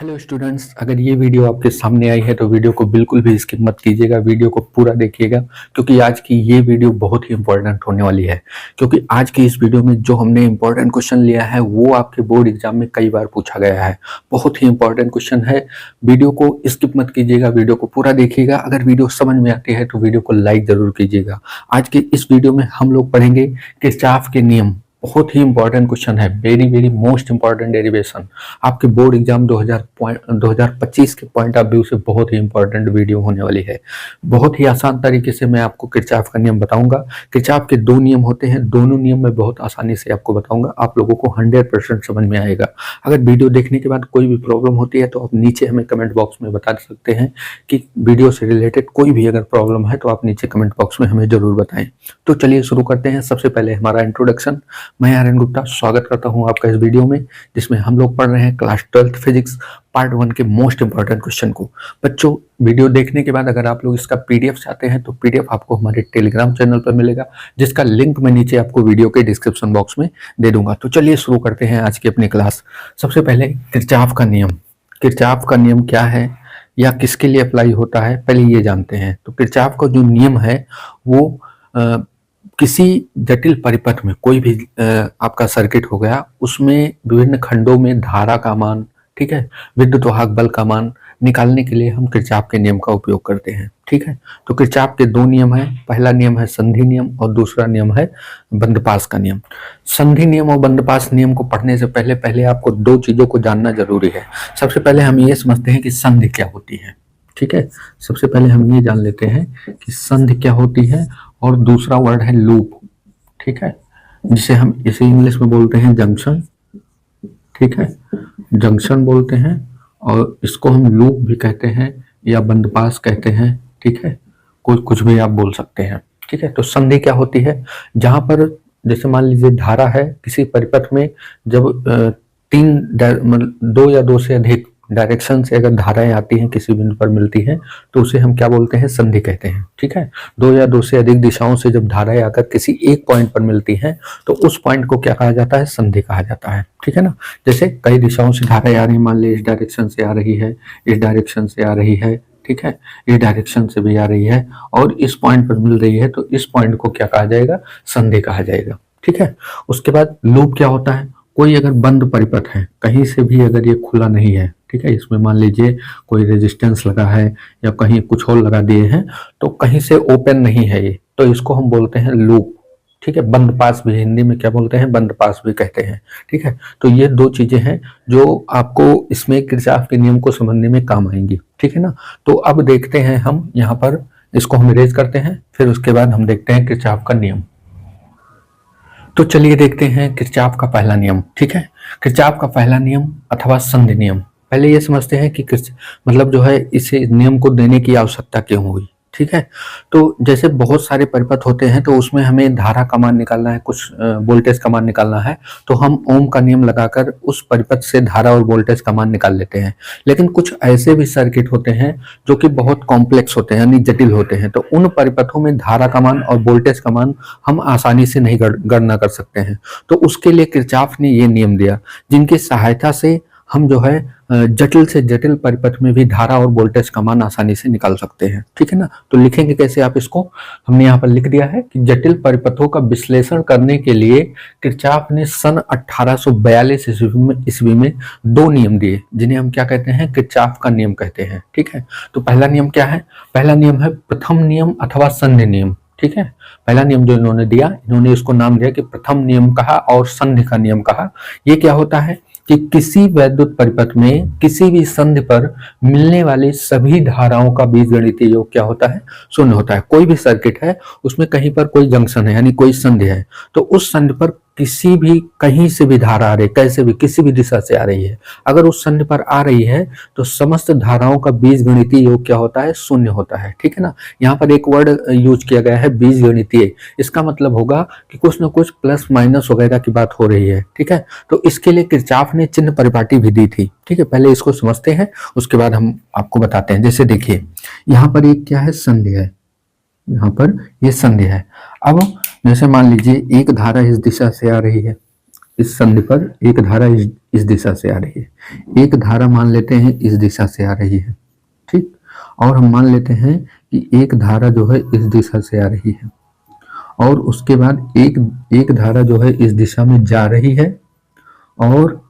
Hello students, अगर ये video आपके सामने आई है तो वीडियो को बिल्कुल भी स्किप मत कीजिएगा। वीडियो को पूरा देखिएगा क्योंकि आज की ये वीडियो बहुत ही इंपॉर्टेंट होने वाली है। क्योंकि आज की इस वीडियो में जो हमने इंपॉर्टेंट क्वेश्चन लिया है वो आपके बोर्ड एग्जाम में कई बार पूछा गया है। बहुत ही इंपॉर्टेंट क्वेश्चन है। वीडियो को स्किप मत कीजिएगा, वीडियो को पूरा देखिएगा। अगर वीडियो समझ में आती है तो वीडियो को लाइक जरूर कीजिएगा। आज के इस वीडियो में हम लोग पढ़ेंगे किरचॉफ के नियम। बहुत ही इंपॉर्टेंट क्वेश्चन है, very very most important derivation. आपके बोर्ड एग्जाम 2025 के पॉइंट ऑफ व्यू से बहुत ही इंपॉर्टेंट वीडियो होने वाली है। बहुत ही आसान तरीके से मैं आपको किरचॉफ का नियम बताऊंगा। किरचॉफ के दो नियम होते हैं, दोनों नियम मैं बहुत आसानी से आपको बताऊंगा। आप लोगों को 100% समझ में आएगा। अगर वीडियो देखने के बाद कोई भी प्रॉब्लम होती है तो आप नीचे हमें कमेंट बॉक्स में बता सकते हैं कि वीडियो से रिलेटेड कोई भी अगर प्रॉब्लम है तो आप नीचे कमेंट बॉक्स में हमें जरूर बताएं। तो चलिए शुरू करते हैं। सबसे पहले हमारा इंट्रोडक्शन। मैं आर्यन गुप्ता स्वागत करता हूं आपका इस वीडियो में, जिसमें हम लोग पढ़ रहे हैं क्लास 12th फिजिक्स पार्ट 1 के मोस्ट इंपॉर्टेंट क्वेश्चन को। बच्चों, वीडियो देखने के बाद अगर आप लोग इसका पीडीएफ चाहते हैं तो पीडीएफ आपको हमारे टेलीग्राम चैनल पर मिलेगा, जिसका लिंक मैं नीचे आपको वीडियो के डिस्क्रिप्शन बॉक्स में दे दूंगा। तो चलिए शुरू करते हैं आज की अपनी क्लास। सबसे पहले किरचॉफ का नियम। किरचॉफ का नियम क्या है या किसके लिए अप्लाई होता है, पहले ये जानते हैं। तो किरचॉफ का जो नियम है वो किसी जटिल परिपथ में कोई भी आपका सर्किट हो गया, उसमें विभिन्न खंडों में धारा का मान, ठीक है, विद्युत वाहक बल का मान निकालने के लिए हम किरचॉफ के नियम का उपयोग करते हैं। ठीक है, तो किरचॉफ के दो नियम है। पहला नियम है संधि नियम और दूसरा नियम है बंदपास का नियम। संधि नियम और बंदपास नियम को पढ़ने से पहले पहले आपको दो चीजों को जानना जरूरी है। सबसे पहले हम ये समझते हैं कि संधि क्या होती है। ठीक है, सबसे पहले हम ये जान लेते हैं कि संधि क्या होती है, और दूसरा वर्ड है लूप। ठीक है, जिसे हम इसे इंग्लिश में बोलते हैं जंक्शन। ठीक है, जंक्शन बोलते हैं, और इसको हम लूप भी कहते हैं या बंदपास कहते हैं। ठीक है, कुछ भी आप बोल सकते हैं। ठीक है, तो संधि क्या होती है, जहां पर जैसे मान लीजिए धारा है किसी परिपथ में, जब दो या दो से अधिक डायरेक्शन से अगर धाराएं आती हैं किसी बिंदु पर मिलती हैं तो उसे हम क्या बोलते हैं, संधि कहते हैं। ठीक है, दो या दो से अधिक दिशाओं से जब धाराएं आकर किसी एक पॉइंट पर मिलती हैं तो उस पॉइंट को क्या कहा जाता है, संधि कहा जाता है। ठीक है ना, जैसे कई दिशाओं से धाराएं आ रही है, मान ली इस डायरेक्शन से आ रही है, इस डायरेक्शन से आ रही है, ठीक है, इस डायरेक्शन से भी आ रही है और इस पॉइंट पर मिल रही है, तो इस पॉइंट को क्या कहा जाएगा, संधि कहा जाएगा। ठीक है, उसके बाद लूप क्या होता है, कोई अगर बंद परिपथ है, कहीं से भी अगर ये खुला नहीं है, ठीक है, इसमें मान लीजिए कोई रेजिस्टेंस लगा है या कहीं कुछ और लगा दिए हैं, तो कहीं से ओपन नहीं है ये, तो इसको हम बोलते हैं लूप। ठीक है, बंद पास भी हिंदी में क्या बोलते हैं, बंद पास भी कहते हैं। ठीक है, तो ये दो चीजें हैं जो आपको इसमें किरचॉफ के नियम को समझने में काम आएंगी। ठीक है ना, तो अब देखते हैं हम यहाँ पर, इसको हम इरेज करते हैं, फिर उसके बाद हम देखते हैं किरचॉफ का नियम। तो चलिए देखते हैं किरचॉफ का पहला नियम। ठीक है, किरचॉफ का पहला नियम अथवा संधि नियम। पहले ये समझते हैं कि मतलब जो है इसे नियम को देने की आवश्यकता क्यों हुई। ठीक है, तो जैसे बहुत सारे परिपथ होते हैं तो उसमें हमें धारा का मान निकालना है, कुछ वोल्टेज का मान निकालना है, तो हम ओम का नियम लगाकर उस परिपथ से धारा और वोल्टेज का मान निकाल लेते हैं। लेकिन कुछ ऐसे भी सर्किट होते हैं जो कि बहुत कॉम्प्लेक्स होते हैं, यानी जटिल होते हैं, तो उन परिपथों में धारा का मान और वोल्टेज का मान हम आसानी से नहीं गणना कर सकते हैं। तो उसके लिए किरचॉफ ने ये नियम दिया, जिनकी सहायता से हम जो है जटिल से जटिल परिपथ में भी धारा और वोल्टेज का मान आसानी से निकाल सकते हैं। ठीक है ना, तो लिखेंगे कैसे आप इसको, हमने यहाँ पर लिख दिया है कि जटिल परिपथों का विश्लेषण करने के लिए किरचॉफ ने सन 1842 ईस्वी में दो नियम दिए, जिन्हें हम क्या कहते हैं, किरचॉफ का नियम कहते हैं। ठीक है, तो पहला नियम क्या है, पहला नियम है प्रथम नियम अथवा संधि नियम। ठीक है, पहला नियम जो इन्होंने दिया, इन्होंने इसको नाम दिया कि प्रथम नियम कहा और संधि का नियम कहा। ये क्या होता है कि किसी वैद्युत परिपथ में किसी भी संधि पर मिलने वाली सभी धाराओं का बीजगणितीय योग क्या होता है, शून्य होता है। कोई भी सर्किट है उसमें कहीं पर कोई जंक्शन है, यानी कोई संधि है, तो उस संधि पर किसी भी कहीं से भी धारा आ रही है, कैसे भी किसी भी दिशा से आ रही है, अगर उस संधि पर आ रही है तो समस्त धाराओं का बीजगणितीय योग क्या होता है, शून्य होता है। ठीक है ना, यहाँ पर एक वर्ड यूज किया गया है बीजगणितीय, इसका मतलब होगा कि कुछ न कुछ प्लस माइनस वगैरह की बात हो रही है। ठीक है, तो इसके लिए किरचॉफ ने चिन्ह परिपाटी भी दी थी। ठीक है, पहले इसको समझते हैं, उसके बाद हम आपको बताते हैं। जैसे देखिए यहाँ पर एक क्या है, संधि है, यहाँ पर ये संधि है। अब जैसे मान लीजिए एक धारा इस दिशा से आ रही है, इस संधि पर एक धारा इस दिशा से आ रही है, एक धारा मान लेते हैं इस दिशा से आ रही है, ठीक। और हम मान लेते हैं कि एक धारा जो है इस दिशा से आ रही है, और उसके बाद एक धारा जो है इस दिशा में जा रही है, और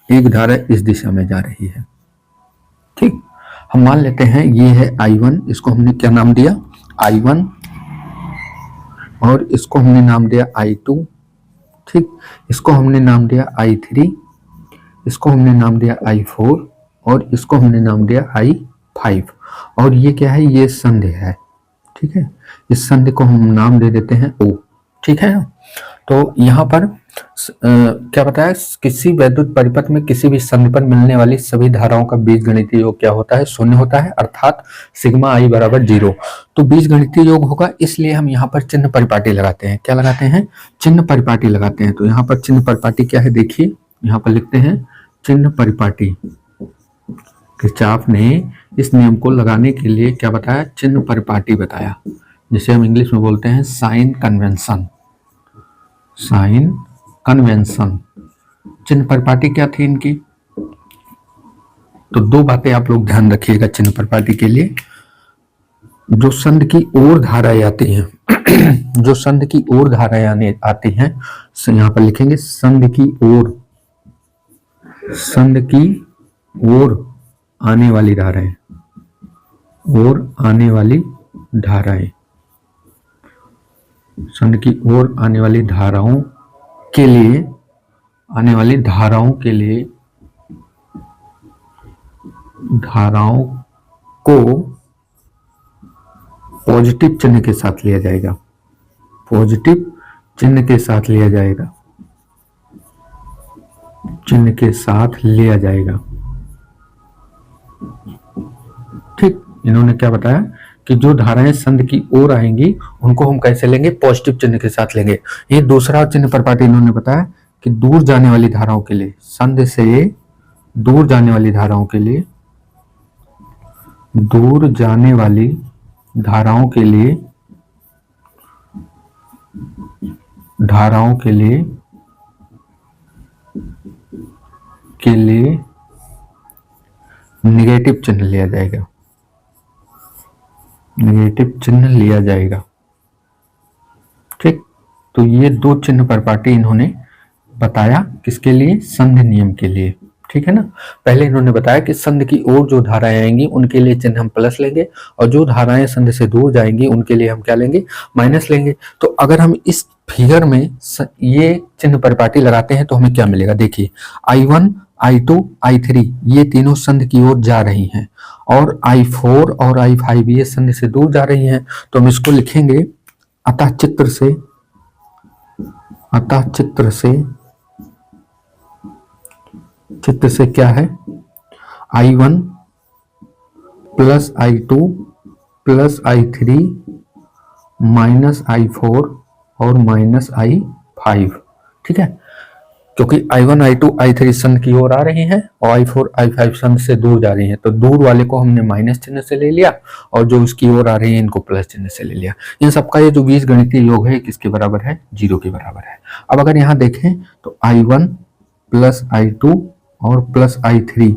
एक धारा इस दिशा में जा रही है, ठीक। हम मान लेते हैं ये है I1, इसको हमने क्या नाम दिया, I1, और इसको हमने नाम दिया I2, ठीक। इसको हमने नाम दिया I3, इसको हमने नाम दिया I4, और इसको हमने नाम दिया I5। और ये क्या है, ये संधि है, ठीक है। इस संधि को हम नाम दे देते हैं O, ठीक है। तो यहाँ पर क्या बताया, किसी वैद्युत परिपथ में किसी भी संधि पर मिलने वाली सभी धाराओं का बीजगणितीय योग क्या होता है, शून्य होता है, अर्थात सिग्मा आई बराबर 0। तो बीजगणितीय योग होगा, इसलिए हम यहाँ पर चिन्ह परिपाटी लगाते हैं। क्या लगाते हैं, चिन्ह परिपाटी लगाते हैं। तो यहाँ पर चिन्ह परिपाटी क्या है, देखिए यहाँ पर लिखते हैं चिन्ह परिपाटी। किरचॉफ ने इस नियम को लगाने के लिए क्या बताया, चिन्ह परिपाटी बताया, जिसे हम इंग्लिश में बोलते हैं साइन कन्वेंशन। साइन कन्वेंशन, चिन्ह परिपाटी क्या थी इनकी, तो दो बातें आप लोग ध्यान रखिएगा चिन्ह परिपाटी के लिए। जो संधि की ओर धाराएं आती हैं जो संधि की ओर धाराएं आती हैं, यहां पर लिखेंगे संधि की ओर, संधि की ओर आने वाली धाराएं, ओर आने वाली धाराएं, संधि की ओर आने वाली धाराओं के लिए, आने वाली धाराओं के लिए, धाराओं को पॉजिटिव चिन्ह के साथ लिया जाएगा, पॉजिटिव चिन्ह के साथ लिया जाएगा, चिन्ह के साथ लिया जाएगा, ठीक। इन्होंने क्या बताया कि जो धाराएं संधि की ओर आएंगी उनको हम कैसे लेंगे, पॉजिटिव चिन्ह के साथ लेंगे। ये दूसरा चिन्ह परिपाटी इन्होंने बताया कि दूर जाने वाली धाराओं के लिए, संधि से दूर जाने वाली धाराओं के लिए, दूर जाने वाली धाराओं के लिए, धाराओं के लिए नेगेटिव चिन्ह लिया जाएगा, नेगेटिव चिन्ह लिया जाएगा, ठीक। तो ये दो चिन्ह परिपाटी इन्होंने बताया, किसके लिए, संधि नियम के लिए, ठीक है ना। पहले इन्होंने बताया कि संधि की ओर जो धाराएं आएंगी उनके लिए चिन्ह हम प्लस लेंगे, और जो धाराएं संधि से दूर जाएंगी उनके लिए हम क्या लेंगे, माइनस लेंगे। तो अगर हम इस फिगर में ये चिन्ह परिपाटी लगाते हैं तो हमें क्या मिलेगा, देखिए I1, I2, I3 ये तीनों संधि की ओर जा रही हैं, और I4 और I5 ये संधि से दूर जा रही हैं। तो हम इसको लिखेंगे अतः चित्र से, अतः चित्र से क्या है, I1 plus I2 plus I3 minus I4 और माइनस I5, ठीक है। क्योंकि I1, I2, I3 संधि की ओर आ रही हैं और I4, I5 संधि से दूर जा रही हैं, तो दूर वाले को हमने माइनस चिन्ह से ले लिया, और जो उसकी ओर आ रही है इनको प्लस चिन्ह से ले लिया। इन सबका ये जो बीजगणितीय योग है किसके बराबर है, 0 के बराबर है। अब अगर यहाँ देखें तो I1 प्लस I2 और प्लस I3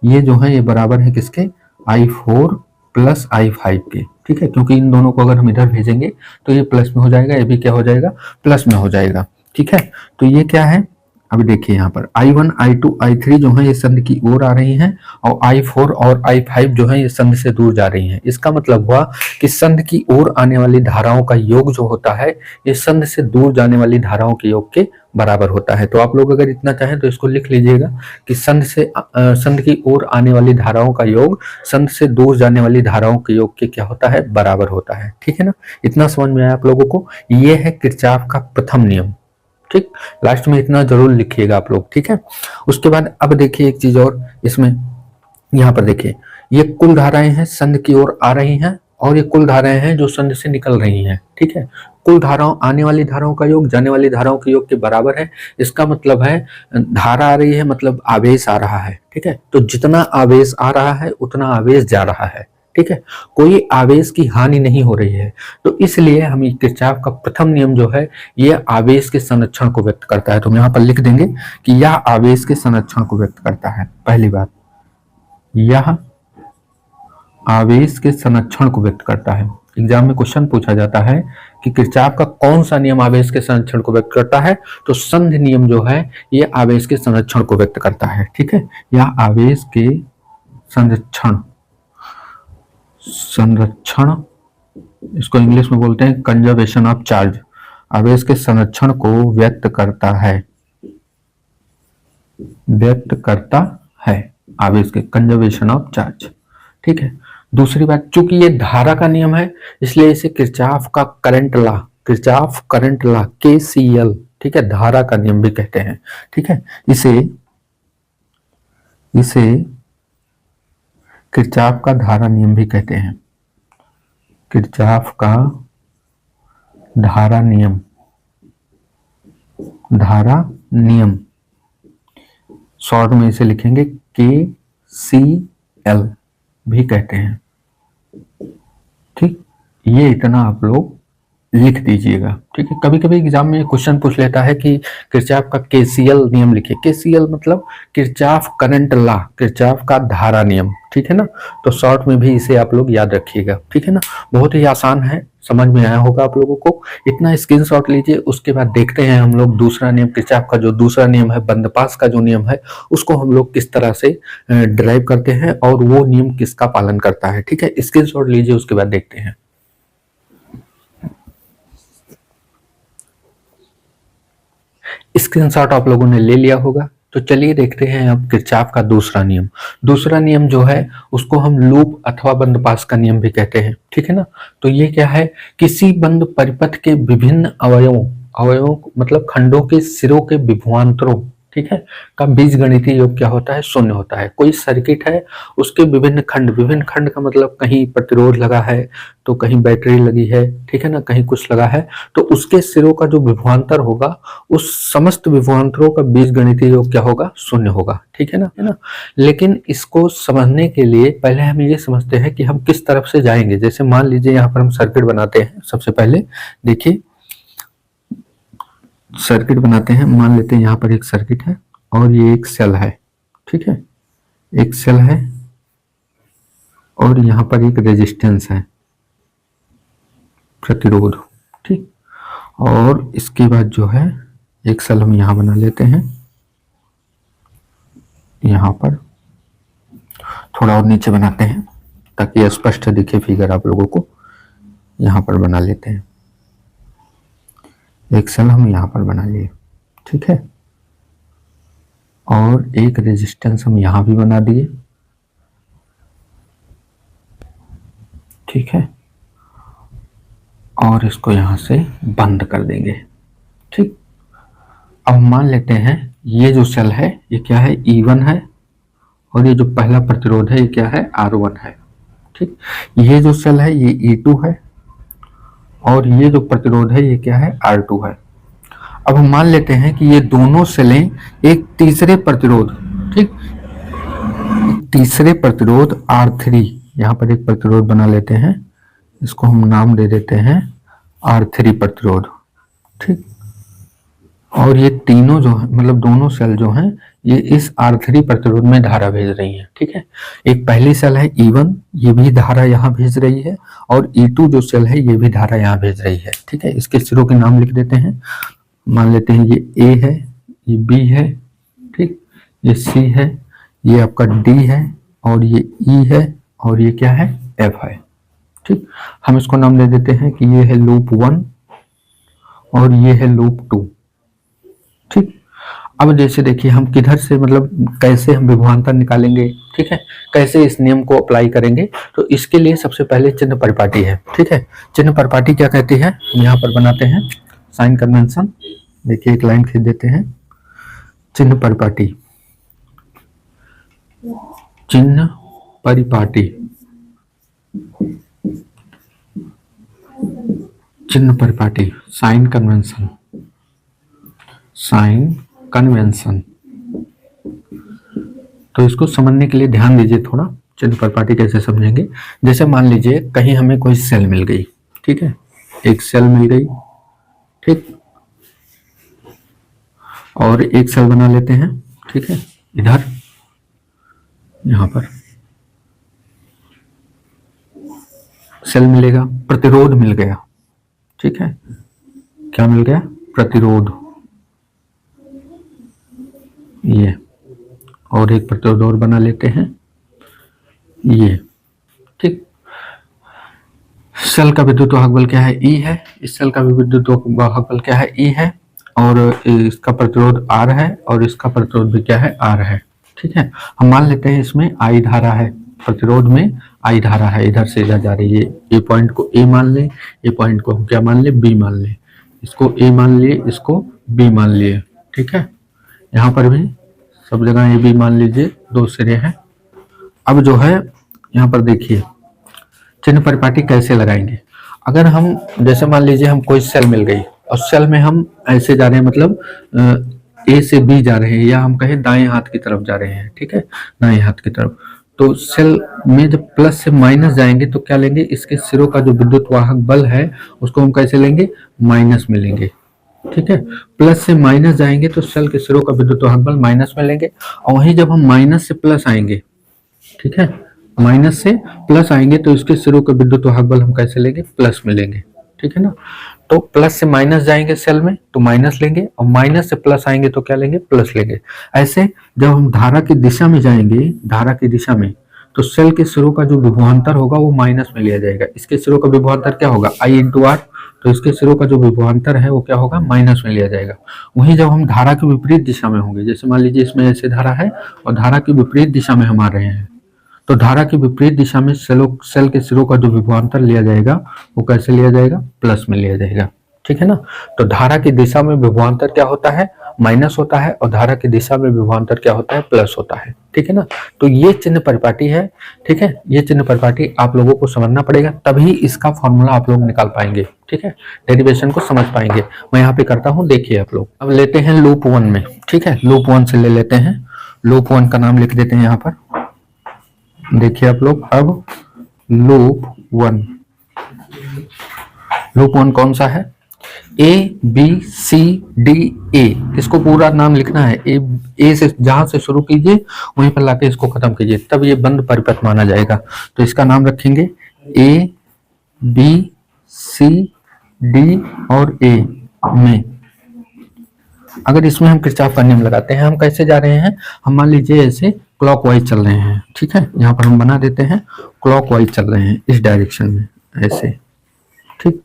ये जो है ये बराबर है किसके, I4 प्लस I5 के, ठीक है। क्योंकि इन दोनों को अगर हम इधर भेजेंगे तो ये प्लस में हो जाएगा, ये भी क्या हो जाएगा, प्लस में हो जाएगा, ठीक है। तो ये क्या है, अभी देखिए यहाँ पर I1, I2, I3 जो है ये संधि की ओर आ रही हैं, और I4 और I5 जो है ये संधि से दूर जा रही हैं। इसका मतलब हुआ कि संधि की ओर आने वाली धाराओं का योग जो होता है ये संधि से दूर जाने वाली धाराओं के योग के बराबर होता है। तो आप लोग अगर इतना चाहें तो इसको लिख लीजिएगा कि संधि की ओर आने वाली धाराओं का योग संधि से दूर जाने वाली धाराओं के योग के क्या होता है, बराबर होता है, ठीक है ना। इतना समझ में आया आप लोगों को, ये है किरचॉफ का प्रथम नियम, ठीक। लास्ट में इतना जरूर लिखिएगा आप लोग, ठीक है। उसके बाद अब देखिए एक चीज और, इसमें यहाँ पर देखिए ये कुल धाराएं हैं संधि की ओर आ रही हैं, और ये कुल धाराएं हैं जो संधि से निकल रही हैं, ठीक है। कुल धाराओं, आने वाली धाराओं का योग जाने वाली धाराओं के योग के बराबर है। इसका मतलब है धारा आ रही है मतलब आवेश आ रहा है, ठीक है। तो जितना आवेश आ रहा है उतना आवेश जा रहा है, ठीक है, कोई आवेश की हानि नहीं हो रही है। तो इसलिए हम किरचॉफ का प्रथम नियम जो है ये आवेश के संरक्षण को व्यक्त करता है। तो हम यहाँ पर लिख देंगे कि यह आवेश के संरक्षण को व्यक्त करता है। पहली बात, यह आवेश के संरक्षण को व्यक्त करता है। एग्जाम में क्वेश्चन पूछा जाता है कि किरचॉफ का कौन सा नियम आवेश के संरक्षण को व्यक्त करता है, तो संधि नियम जो है ये आवेश के संरक्षण को व्यक्त करता है। ठीक है, यह आवेश के संरक्षण इसको इंग्लिश में बोलते हैं कंजर्वेशन ऑफ चार्ज, आवेश के संरक्षण को व्यक्त करता है आवेश के कंजर्वेशन ऑफ चार्ज। ठीक है, दूसरी बात, चूंकि ये धारा का नियम है इसलिए इसे किरचॉफ का करंट लॉ KCL, ठीक है, धारा का नियम भी कहते हैं। ठीक है, इसे किरचॉफ का धारा नियम भी कहते हैं। किरचॉफ का धारा नियम शॉर्ट में इसे लिखेंगे KCL भी कहते हैं। ठीक, ये इतना आप लोग लिख दीजिएगा। ठीक है, कभी कभी एग्जाम में क्वेश्चन पूछ लेता है कि किरचॉफ का KCL नियम लिखिए। KCL मतलब किरचॉफ करंट लॉ, किरचॉफ का धारा नियम। ठीक है ना, तो शॉर्ट में भी इसे आप लोग याद रखिएगा। ठीक है ना, बहुत ही आसान है, समझ में आया होगा आप लोगों को। इतना स्क्रीनशॉट लीजिए, उसके बाद देखते हैं हम लोग दूसरा नियम, किरचॉफ का जो दूसरा नियम है, बंदपास का जो नियम है, उसको हम लोग किस तरह से ड्राइव करते हैं और वो नियम किसका पालन करता है। ठीक है, स्क्रीनशॉट लीजिए, उसके बाद देखते हैं। स्क्रीनशॉट आप लोगों ने ले लिया होगा, तो चलिए देखते हैं अब किरचॉफ का दूसरा नियम। दूसरा नियम जो है उसको हम लूप अथवा बंदपास का नियम भी कहते हैं। ठीक है ना, तो ये क्या है, किसी बंद परिपथ के विभिन्न अवयवों मतलब खंडों के सिरों के विभवांतरों, ठीक है, का बीजगणितीय योग क्या होता है, शून्य होता है। कोई सर्किट है, उसके विभिन्न खंड का मतलब कहीं प्रतिरोध लगा है तो कहीं बैटरी लगी है, ठीक है ना, कहीं कुछ लगा है, तो उसके सिरों का जो विभवांतर होगा उस समस्त विभवांतरों का बीजगणितीय योग क्या होगा, शून्य होगा। ठीक है ना। लेकिन इसको समझने के लिए पहले हम ये समझते हैं कि हम किस तरफ से जाएंगे। जैसे मान लीजिए यहाँ पर हम सर्किट बनाते हैं। सबसे पहले देखिए, सर्किट बनाते हैं, मान लेते हैं यहाँ पर एक सर्किट है और ये एक सेल है। ठीक है, एक सेल है और यहाँ पर एक रेजिस्टेंस है, प्रतिरोध। ठीक, और इसके बाद जो है एक सेल हम यहाँ बना लेते हैं, यहाँ पर थोड़ा और नीचे बनाते हैं ताकि स्पष्ट दिखे फिगर आप लोगों को। यहाँ पर बना लेते हैं, एक सेल हम यहाँ पर बना लिए। ठीक है, और एक रेजिस्टेंस हम यहाँ भी बना दिए। ठीक है, और इसको यहाँ से बंद कर देंगे। ठीक, अब मान लेते हैं ये जो सेल है ये क्या है, E1 है, और ये जो पहला प्रतिरोध है ये क्या है, R1 है। ठीक, ये जो सेल है ये E2 है और ये जो प्रतिरोध है ये क्या है, R2 है। अब हम मान लेते हैं कि ये दोनों सेलें एक तीसरे प्रतिरोध, ठीक, तीसरे प्रतिरोध R3, यहाँ पर एक प्रतिरोध बना लेते हैं, इसको हम नाम दे देते हैं R3 प्रतिरोध। ठीक, और ये तीनों जो है मतलब दोनों सेल जो हैं ये इस R3 प्रतिरोध में धारा भेज रही हैं। ठीक है, एक पहली सेल है E1, ये भी धारा यहाँ भेज रही है, और E2 जो सेल है ये भी धारा यहाँ भेज रही है। ठीक है, इसके सिरों के नाम लिख देते हैं। मान लेते हैं ये A है, ये B है, ठीक, ये C है, ये आपका D है, और ये E है, और ये क्या है, F है। ठीक, हम इसको नाम दे देते हैं कि ये है लूप 1 और ये है लूप 2। ठीक, अब जैसे देखिए हम किधर से मतलब कैसे हम विभवांतर निकालेंगे, ठीक है, कैसे इस नियम को अप्लाई करेंगे, तो इसके लिए सबसे पहले चिन्ह परिपाटी है। ठीक है, चिन्ह परिपाटी क्या कहती है, हम यहाँ पर बनाते हैं साइन कन्वेंशन। देखिए एक लाइन खींच देते हैं, चिन्ह परिपाटी, चिन्ह परिपाटी, चिन्ह परिपाटी, साइन कन्वेंशन, साइन कन्वेंशन। तो इसको समझने के लिए ध्यान दीजिए थोड़ा। चिन्ह परिपाटी कैसे समझेंगे, जैसे मान लीजिए कहीं हमें कोई सेल मिल गई, ठीक है, एक सेल मिल गई, ठीक, और एक सेल बना लेते हैं, ठीक है, इधर यहां पर सेल मिलेगा, प्रतिरोध मिल गया, ठीक है, क्या मिल गया, प्रतिरोध, ये, और एक प्रतिरोध और बना लेते हैं, ये, ठीक। सेल का विद्युत वाहक बल क्या है, ई है, इस सेल का भी विद्युत वाहक बल क्या है, ई है, और इसका प्रतिरोध आर है, और इसका प्रतिरोध भी क्या है, आर है, ठीक है। हम मान लेते हैं इसमें आई धारा है, प्रतिरोध में आई धारा है, इधर से इधर जा रही है, ये पॉइंट को ए मान ले, ये पॉइंट को हम क्या मान ले, बी मान ले, इसको ए मान लिए, इसको बी मान लिए, ठीक है। यहाँ पर भी सब जगह ये बी मान लीजिए, दो सिरे हैं। अब जो है यहाँ पर देखिए चिन्ह परिपाटी कैसे लगाएंगे, अगर हम जैसे मान लीजिए हम कोई सेल मिल गई और सेल में हम ऐसे जा रहे हैं, मतलब ए से बी जा रहे हैं, या हम कहें दाएं हाथ की तरफ जा रहे हैं, ठीक है, दाएं हाथ की तरफ, तो सेल में जब प्लस से माइनस जाएंगे तो क्या लेंगे, इसके सिरों का जो विद्युत वाहक बल है उसको हम कैसे लेंगे, माइनस में लेंगे, ठीक है। प्लस से माइनस जाएंगे तो सेल के सिरों का विद्युत वाहक बल माइनस में लेंगे, और वहीं जब हम माइनस से प्लस आएंगे, ठीक है, माइनस से प्लस आएंगे तो इसके सिरों का विद्युत वाहक बल हम कैसे लेंगे, प्लस में लेंगे, ठीक है ना। तो प्लस से माइनस जाएंगे सेल में तो माइनस लेंगे, और माइनस से प्लस आएंगे तो क्या लेंगे, प्लस लेंगे। ऐसे जब हम धारा की दिशा में जाएंगे, धारा की दिशा में, तो सेल के सिरों का जो विभवांतर होगा वो माइनस में लिया जाएगा, इसके सिरों का विभवांतर क्या होगा, आई इंटू आर, तो इसके सिरों का जो विभवांतर है वो क्या होगा, माइनस में लिया जाएगा। वहीं जब हम धारा की विपरीत दिशा में होंगे, जैसे मान लीजिए इसमें ऐसे धारा है और धारा की विपरीत दिशा में हम आ रहे हैं, तो धारा की विपरीत दिशा में सेल के सिरों का जो विभवांतर लिया जाएगा वो कैसे लिया जाएगा, प्लस में लिया जाएगा, ठीक है ना। तो धारा की दिशा में विभवांतर क्या होता है, माइनस होता है, और धारा की दिशा में विभवांतर क्या होता है, प्लस होता है, ठीक है ना। तो ये चिन्ह परिपाटी है, ठीक है, ये चिन्ह परिपाटी आप लोगों को समझना पड़ेगा, तभी इसका फॉर्मूला आप लोग निकाल पाएंगे, ठीक है, डेरिवेशन को समझ पाएंगे। मैं यहाँ पे करता हूँ, देखिए आप लोग। अब लेते हैं लूप 1 में, ठीक है, लूप 1 से ले लेते हैं, लूप 1 का नाम लिख देते हैं यहाँ पर, देखिए आप लोग। अब लूप 1 कौन सा है, A B C D A, इसको पूरा नाम लिखना है, ए से जहां से शुरू कीजिए वहीं पर लाके इसको खत्म कीजिए, तब ये बंद परिपथ माना जाएगा। तो इसका नाम रखेंगे ए बी सी डी और ए में। अगर इसमें हम किरचॉफ का नियम लगाते हैं, हम कैसे जा रहे हैं, हम मान लीजिए ऐसे क्लॉकवाइज चल रहे हैं, ठीक है, यहाँ पर हम बना देते हैं क्लॉकवाइज चल रहे हैं, इस डायरेक्शन में ऐसे, ठीक।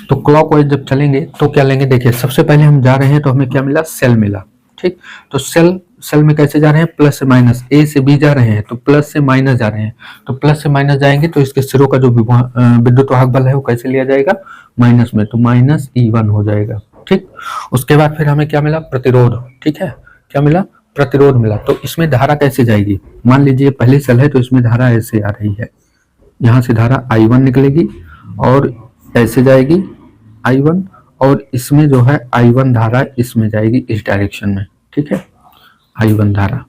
तो क्लॉकवाइज जब चलेंगे तो क्या लेंगे, देखिए सबसे पहले हम जा रहे हैं तो हमें क्या मिला, सेल मिला, ठीक। तो सेल में कैसे जा रहे हैं, प्लस से माइनस, ए से बी जा रहे हैं तो प्लस से माइनस जा रहे हैं, तो प्लस से माइनस जाएंगे तो इसके सिरों का जो विद्युत वाहक बल है वो कैसे लिया जाएगा, माइनस में, तो माइनस E1 हो जाएगा, ठीक। उसके बाद फिर हमें क्या मिला, प्रतिरोध, ठीक है, क्या मिला, प्रतिरोध मिला। तो इसमें धारा कैसे जाएगी, मान लीजिए पहले सेल है तो इसमें धारा ऐसे आ रही है, यहाँ से धारा I1 निकलेगी और ऐसे जाएगी I1, और इसमें जो है I1 धारा इसमें जाएगी इस डायरेक्शन में, ठीक है, I1 धारा,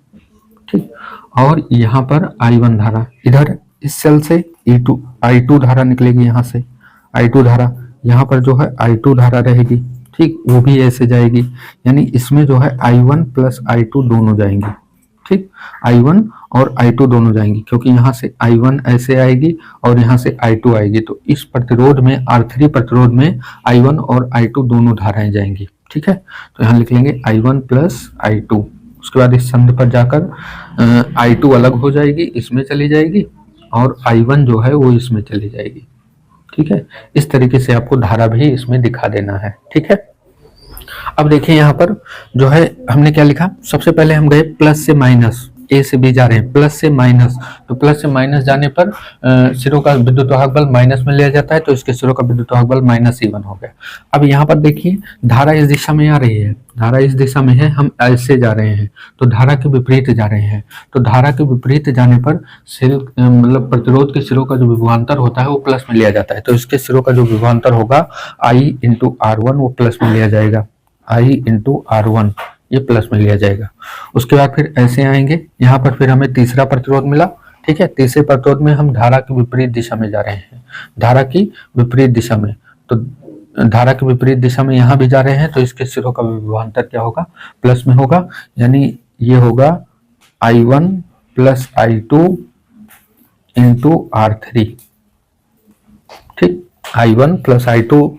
ठीक। और यहाँ पर I1 धारा इधर इस सेल से I2 धारा निकलेगी, यहाँ से I2 धारा, यहाँ पर जो है I2 धारा रहेगी, ठीक, वो भी ऐसे जाएगी, यानी इसमें जो है I1 प्लस I2 दोनों जाएंगे, ठीक, I1 और I2 दोनों जाएंगी, क्योंकि यहाँ से I1 ऐसे आएगी और यहाँ से I2 आएगी, तो इस प्रतिरोध में R3 प्रतिरोध में I1 और I2 दोनों धाराएं जाएंगी, ठीक है। तो यहाँ लिख लेंगे I1 प्लस I2, उसके बाद इस संधि पर जाकर I2 अलग हो जाएगी, इसमें चली जाएगी, और I1 जो है वो इसमें चली जाएगी, ठीक है। इस तरीके से आपको धारा भी इसमें दिखा देना है, ठीक है। अब देखिए यहाँ पर जो है हमने क्या लिखा, सबसे पहले हम गए प्लस से माइनस, ए से बी जा रहे हैं, प्लस से माइनस, तो प्लस से माइनस जाने पर सिरों का विद्युत वाहक बल माइनस में लिया जाता है, तो इसके सिरों का विद्युत वाहक बल -E1 हो गया। अब यहाँ पर देखिए धारा इस दिशा में आ रही है, धारा इस दिशा में है, हम ऐसे जा रहे हैं, तो धारा के विपरीत जा रहे हैं, तो धारा के विपरीत जाने पर सेल मतलब प्रतिरोध के सिरों का जो विभवांतर होता है वो प्लस में लिया जाता है, तो इसके सिरों का जो विभवांतर होगा I इंटू R1 वो प्लस में लिया जाएगा, I इंटू R1 ये प्लस में लिया जाएगा। उसके बाद फिर ऐसे आएंगे, यहाँ पर फिर हमें तीसरा प्रतिरोध मिला, ठीक है। तीसरे प्रतिरोध में हम धारा की विपरीत दिशा में जा रहे हैं, धारा की विपरीत दिशा में, तो धारा की विपरीत दिशा में यहां भी जा रहे हैं, तो इसके सिरों का विभवांतर क्या होगा, प्लस में होगा, यानी ये होगा I1 plus I2 into R3, ठीक, I1 plus I2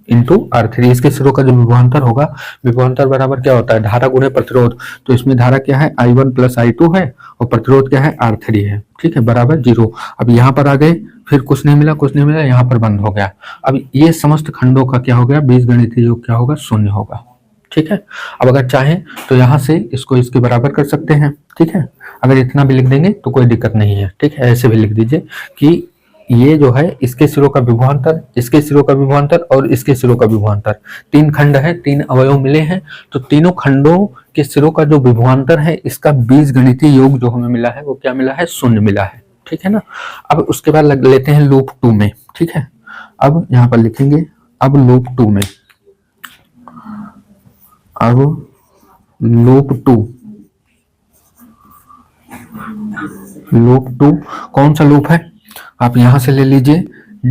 into R3, इसके सिरों का जो विभवांतर होगा, विभवांतर बराबर क्या होता है, धारा गुणे प्रतिरोध, तो इसमें धारा क्या है, I1 प्लस I2 है और प्रतिरोध क्या है, R3 है, ठीक है, बराबर 0। अब यहाँ पर आ गए, फिर कुछ नहीं मिला, कुछ नहीं मिला, यहाँ पर बंद हो गया। अब ये समस्त खंडों का क्या हो गया, बीजगणितीय योग क्या होगा, शून्य होगा, ठीक है। अब अगर चाहें तो यहाँ से इसको इसके बराबर कर सकते हैं, ठीक है, अगर इतना भी लिख देंगे तो कोई दिक्कत नहीं है, ठीक है, ऐसे भी लिख दीजिए कि ये जो है इसके सिरों का विभवांतर, इसके सिरों का विभवांतर और इसके सिरों का विभवांतर, तीन खंड है, तीन अवयव मिले हैं, तो तीनों खंडों के सिरों का जो विभवांतर है, इसका बीजगणितीय योग जो हमें मिला है वो क्या मिला है, शून्य मिला है, ठीक है ना। अब उसके बाद लेते हैं लूप 2 में, ठीक है। अब यहाँ पर लिखेंगे, अब लूप 2 में, अब लूप 2, लूप 2 कौन सा लूप है, आप यहां से ले लीजिए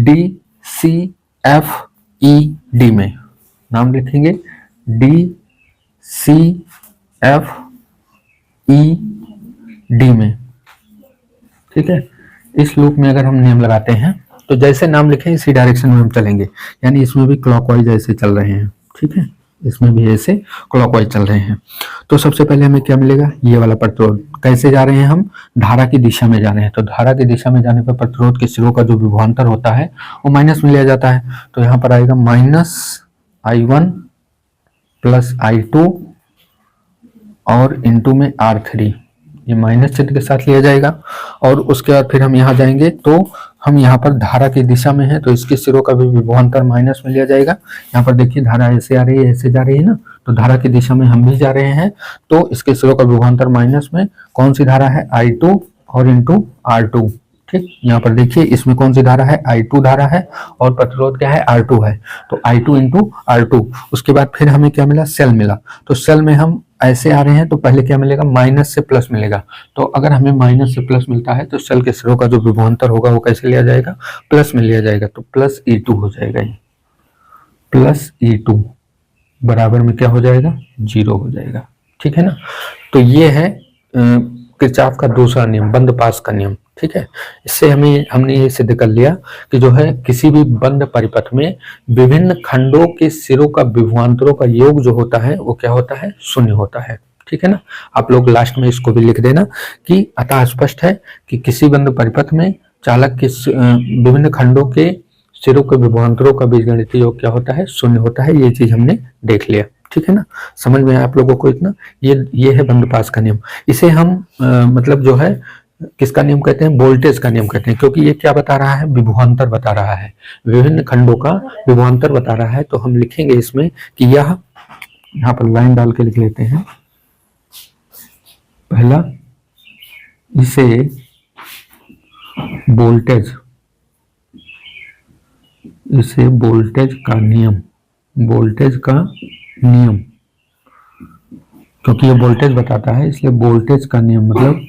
DCFED में, नाम लिखेंगे DCFED में, ठीक है। इस लूप में अगर हम नियम लगाते हैं तो जैसे नाम लिखे इसी डायरेक्शन में हम चलेंगे, यानी इसमें भी क्लॉकवाइज ऐसे चल रहे हैं, ठीक है, इसमें भी ऐसे क्लॉकवाइज चल रहे हैं। तो सबसे पहले हमें क्या मिलेगा, ये वाला प्रतिरोध, कैसे जा रहे हैं हम, धारा की दिशा में जा रहे हैं, तो धारा की दिशा में जाने पर प्रतिरोध के सिरों का जो विभवांतर होता है वो माइनस में लिया जाता है, तो यहाँ पर आएगा माइनस I1 प्लस I2 और इंटू में R3, ये माइनस चिन्ह के साथ लिया जाएगा। और उसके बाद फिर हम यहाँ जाएंगे, तो हम यहाँ पर धारा की दिशा में है, तो इसके सिरों का भी विभवांतर माइनस में लिया जाएगा। यहाँ पर देखिए धारा ऐसे आ रही है, ऐसे जा रही है ना, तो धारा की दिशा में हम भी जा रहे हैं, तो इसके सिरों का विभवांतर माइनस में, कौन सी धारा है, I2 और इंटू R2, ठीक। यहाँ पर देखिए इसमें कौन सी धारा है, I2 धारा है और प्रतिरोध क्या है, R2 है, तो I2 इंटू R2। उसके बाद फिर हमें क्या मिला, सेल मिला, तो सेल में हम ऐसे आ रहे हैं, तो पहले क्या मिलेगा, माइनस से प्लस मिलेगा, तो अगर हमें माइनस से प्लस मिलता है तो सेल के सिरों का जो विभवांतर होगा वो कैसे लिया जाएगा, प्लस में लिया जाएगा, तो प्लस E2 हो जाएगा, ये प्लस E2 बराबर में क्या हो जाएगा, 0 हो जाएगा, ठीक है ना। तो ये है किरचॉफ का दूसरा नियम, बंद पास का नियम, ठीक है। इससे हमने ये सिद्ध कर लिया कि जो है किसी भी बंद परिपथ में विभिन्न खंडों के सिरों का विभवांतरों का योग जो होता है वो क्या होता है, शून्य होता है, ठीक है ना। आप लोग लास्ट में इसको भी लिख देना कि अतः स्पष्ट है कि किसी बंद परिपथ में चालक के विभिन्न खंडों के सिरों के विभवांतरों का बीजगणितीय योग क्या होता है, शून्य होता है। ये चीज हमने देख लिया, ठीक है ना, समझ में आया आप लोगों को इतना। ये है बंद पास का नियम। इसे हम मतलब जो है किसका नियम कहते हैं, वोल्टेज का नियम कहते हैं, क्योंकि ये क्या बता रहा है, विभवांतर बता रहा है, विभिन्न खंडों का विभवांतर बता रहा है। तो हम लिखेंगे इसमें कि यह, यहाँ पर लाइन डाल के लिख लेते हैं, पहला इसे वोल्टेज, इसे वोल्टेज का नियम, वोल्टेज का नियम, क्योंकि ये वोल्टेज बताता है इसलिए वोल्टेज का नियम, मतलब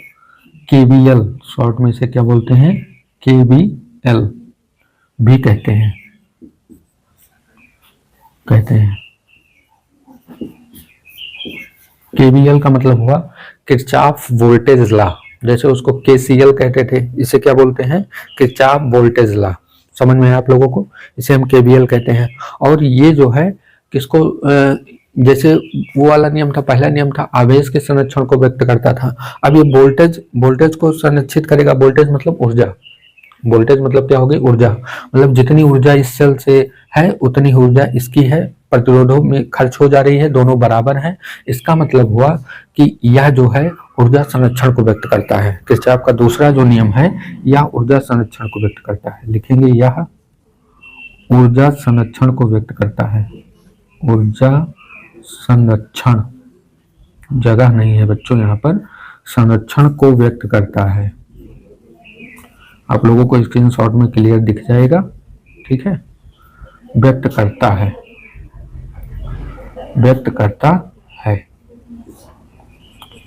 KVL, शॉर्ट में इसे क्या बोलते हैं, KVL भी कहते हैं, KVL का मतलब हुआ किरचॉफ वोल्टेज लॉ, जैसे उसको KCL कहते थे, इसे क्या बोलते हैं, किरचॉफ वोल्टेज लॉ। समझ में है आप लोगों को, इसे हम KVL कहते हैं। और ये जो है किसको, जैसे वो वाला नियम था, पहला नियम था आवेश के संरक्षण को व्यक्त करता था, अब ये वोल्टेज को संरक्षित करेगा। वोल्टेज मतलब ऊर्जा, वोल्टेज मतलब क्या होगी, ऊर्जा, मतलब जितनी ऊर्जा इस सेल से है उतनी ऊर्जा इसकी है, प्रतिरोधों में खर्च हो जा रही है, दोनों बराबर हैं। इसका मतलब हुआ कि यह जो है ऊर्जा संरक्षण को व्यक्त करता है। किरचॉफ का दूसरा जो नियम है यह ऊर्जा संरक्षण को व्यक्त करता है, लिखेंगे यह ऊर्जा संरक्षण को व्यक्त करता है, ऊर्जा संरक्षण, जगह नहीं है बच्चों यहाँ पर, संरक्षण को व्यक्त करता है। आप लोगों को स्क्रीनशॉट में क्लियर दिख जाएगा, ठीक है, व्यक्त करता है, व्यक्त करता है।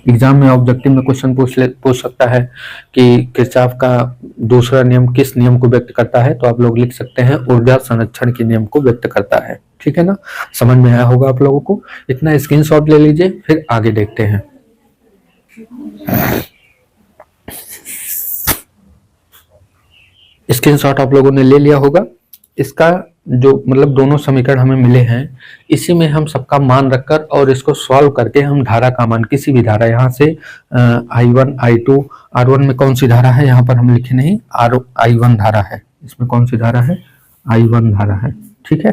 एग्जाम में ऑब्जेक्टिव में क्वेश्चन पूछ सकता है कि किरचॉफ का दूसरा नियम किस नियम को व्यक्त करता है, तो आप लोग लिख सकते हैं ऊर्जा संरक्षण के नियम को व्यक्त करता है। ठीक है ना, समझ में आया होगा आप लोगों को। इतना स्क्रीनशॉट ले लीजिए, फिर आगे देखते हैं। स्क्रीनशॉट आप लोगों ने ले लिया होगा। इसका जो मतलब दोनों समीकरण हमें मिले हैं, इसी में हम सबका मान रखकर और इसको सॉल्व करके हम धारा का मान, किसी भी धारा, यहाँ से I1 I2 R1 में कौन सी धारा है यहाँ पर हम लिखे नहीं, I1 धारा है, इसमें कौन सी धारा है, I1 धारा है। ठीक है,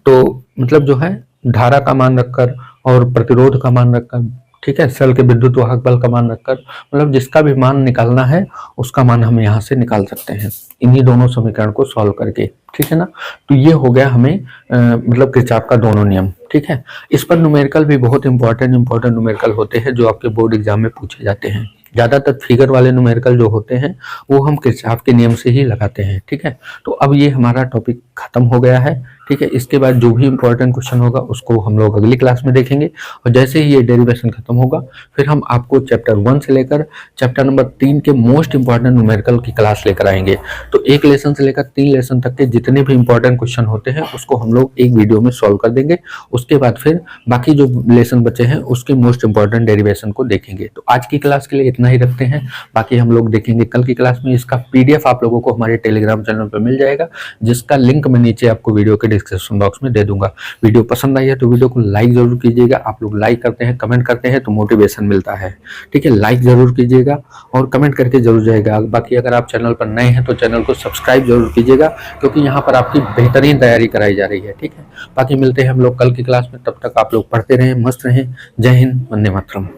तो मतलब जो है धारा का मान रखकर और प्रतिरोध का मान रखकर, ठीक है, सेल के विद्युत वाहक बल का मान रखकर, मतलब जिसका भी मान निकालना है उसका मान हम यहाँ से निकाल सकते हैं इन्हीं दोनों समीकरण को सॉल्व करके। ठीक है ना, तो ये हो गया हमें मतलब किरचॉफ का दोनों नियम। ठीक है, इस पर न्यूमेरिकल भी बहुत इंपॉर्टेंट न्यूमेरिकल होते हैं जो आपके बोर्ड एग्जाम में पूछे जाते हैं। ज्यादातर फिगर वाले न्यूमेरिकल जो होते हैं वो हम किरचॉफ के नियम से ही लगाते हैं। ठीक है, तो अब ये हमारा टॉपिक खत्म हो गया है। ठीक है, इसके बाद जो भी इंपॉर्टेंट क्वेश्चन होगा उसको हम लोग अगली क्लास में देखेंगे, और जैसे ही ये डेरिवेशन खत्म होगा फिर हम आपको चैप्टर 1 से लेकर चैप्टर नंबर 3 के मोस्ट इंपॉर्टेंट न्यूमेरिकल की क्लास लेकर आएंगे। तो एक लेसन से लेकर 3 लेसन तक के जितने भी इंपॉर्टेंट क्वेश्चन होते हैं उसको हम लोग एक वीडियो में सॉल्व कर देंगे। उसके बाद फिर बाकी जो लेसन बचे हैं उसके मोस्ट इंपॉर्टेंट डेरिवेशन को देखेंगे। तो आज की क्लास के लिए इतना ही रखते हैं, बाकी हम लोग देखेंगे कल की क्लास में। इसका PDF आप लोगों को हमारे टेलीग्राम चैनल पर मिल जाएगा, जिसका लिंक मैं नीचे आपको वीडियो के डिस्क्रिप्शन बॉक्स में दे दूंगा। वीडियो पसंद आई है तो वीडियो को लाइक जरूर कीजिएगा। आप लोग लाइक करते हैं, कमेंट करते हैं तो मोटिवेशन मिलता है। ठीक है, लाइक जरूर कीजिएगा और कमेंट करके जरूर जाएगा। बाकी अगर आप चैनल पर नए हैं तो चैनल को सब्सक्राइब जरूर कीजिएगा, क्योंकि यहाँ पर आपकी बेहतरीन तैयारी कराई जा रही है। ठीक है, बाकी मिलते हैं हम लोग कल की क्लास में, तब तक आप लोग पढ़ते रहें, मस्त रहें। जय हिंद, वंदे मातरम।